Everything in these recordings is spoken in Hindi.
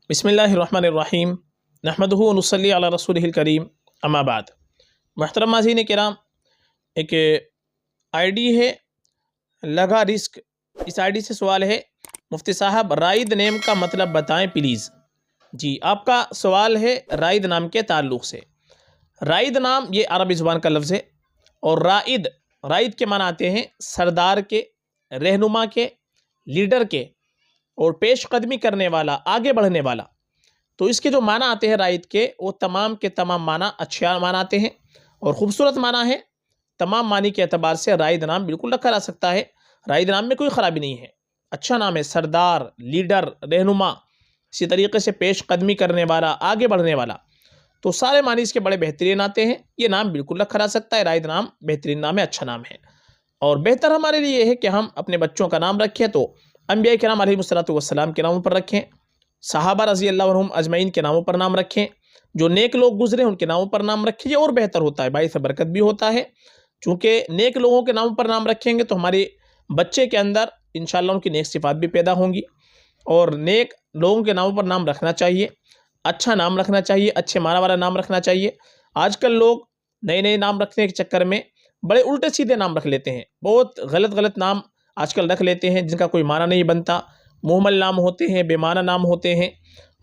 बिस्मिल्लाहिर्रहमानिर्रहीम नहमदुहु व नुसल्ली अला रसूलिहिल करीम अम्मा बाद। मुहतरम नाज़रीन किराम, एक आईडी है लगा रिस्क। इस आईडी से सवाल है, मुफ्ती साहब राइद नेम का मतलब बताएं प्लीज़। जी, आपका सवाल है राइद नाम के ताल्लुक़ से। राइद नाम ये अरबी ज़ुबान का लफ्ज़ है और राइद के माना आते हैं सरदार के, रहनुमा के, लीडर के और पेशकदमी करने वाला, आगे बढ़ने वाला। तो इसके जो माना आते हैं राइद के, वो तमाम के तमाम माना अच्छा माना आते हैं और ख़ूबसूरत माना है। तमाम मानी के अतबार से राइद नाम बिल्कुल रखा जा सकता है। राइद नाम में कोई ख़राबी नहीं है, अच्छा नाम है। सरदार, लीडर, रहनुमा, इसी तरीके से पेशकदमी करने वाला, आगे बढ़ने वाला, तो सारे मानी इसके बड़े बेहतरीन आते हैं। ये नाम बिल्कुल रखा जा सकता है। राइद नाम बेहतरीन नाम है, अच्छा नाम है। और बेहतर हमारे लिए है कि हम अपने बच्चों का नाम रखें तो अंबिया किराम अलैहिमुस्सलातु वस्सलाम के नामों पर रखें, सहाबा रज़ी अल्लाह अन्हुम अजमईन के नामों पर नाम रखें, जो नेक लोग गुजरे उनके नामों पर नाम रखें। ये और बेहतर होता है, बाइस बरकत भी होता है। चूँकि नेक लोगों के नामों पर नाम रखेंगे तो हमारे बच्चे के अंदर इंशाअल्लाह उनकी नेक सिफ़ात भी पैदा होंगी। और नेक लोगों के नामों पर नाम रखना चाहिए, अच्छा नाम रखना चाहिए, अच्छे माना वाला नाम रखना चाहिए। आजकल लोग नए नए नाम रखने के चक्कर में बड़े उल्टे सीधे नाम रख लेते हैं, बहुत गलत नाम आजकल रख लेते हैं जिनका कोई माना नहीं बनता। मुहम्मल नाम होते हैं, बेमाना नाम होते हैं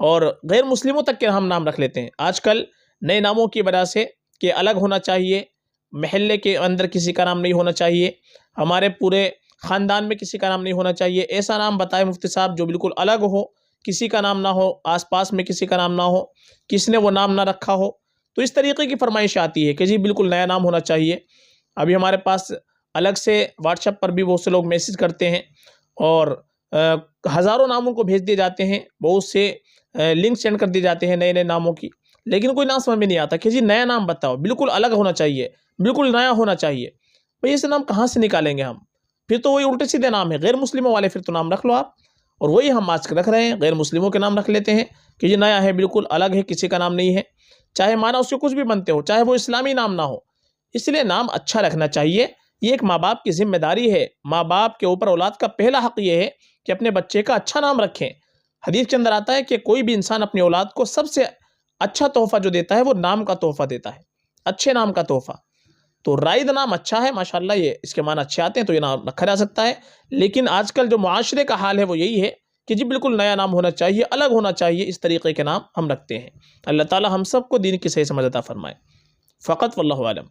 और गैर मुस्लिमों तक के हम नाम रख लेते हैं आजकल नए नामों की वजह से। कि अलग होना चाहिए, महल्ले के अंदर किसी का नाम नहीं होना चाहिए, हमारे पूरे ख़ानदान में किसी का नाम नहीं होना चाहिए। ऐसा नाम बताए मुफ्ती साहब जो बिल्कुल अलग हो, किसी का नाम ना हो, आसपास में किसी का नाम ना हो, किसी ने वो नाम ना रखा हो। तो इस तरीके की फरमाइश आती है कि जी बिल्कुल नया नाम होना चाहिए। अभी हमारे पास अलग से व्हाट्सएप पर भी बहुत से लोग मैसेज करते हैं और हज़ारों नामों को भेज दिए जाते हैं, बहुत से लिंक सेंड कर दिए जाते हैं नए नए नामों की, लेकिन कोई नाम समझ में नहीं आता कि जी नया नाम बताओ, बिल्कुल अलग होना चाहिए, बिल्कुल नया होना चाहिए। भाई ऐसे नाम कहाँ से निकालेंगे हम? फिर तो वही उल्टे सीधे नाम है, गैर मुस्लिमों वाले फिर तो नाम रख लो आप। और वही हम आज रख रहे हैं, गैर मुस्लिमों के नाम रख लेते हैं कि ये नया है, बिल्कुल अलग है, किसी का नाम नहीं है, चाहे माना उससे कुछ भी बनते हो, चाहे वो इस्लामी नाम ना हो। इसलिए नाम अच्छा रखना चाहिए, ये एक माँ बाप की जिम्मेदारी है। माँ बाप के ऊपर औलाद का पहला हक़ ये है कि अपने बच्चे का अच्छा नाम रखें। हदीस के अंदर आता है कि कोई भी इंसान अपनी औलाद को सबसे अच्छा तोहफ़ा जो देता है वो नाम का तोहफ़ा देता है, अच्छे नाम का तोहफ़ा। तो राइद नाम अच्छा है माशाअल्लाह, ये इसके मान अच्छे आते हैं तो ये नाम रखा जा सकता है। लेकिन आजकल जो मुआशरे का हाल है वो यही है कि जी बिल्कुल नया नाम होना चाहिए, अलग होना चाहिए। इस तरीके के नाम हम रखते हैं। अल्लाह ताला हम सबको दीन की सही समझ अता फरमाए। फ़क़त वल्लाहु आलम।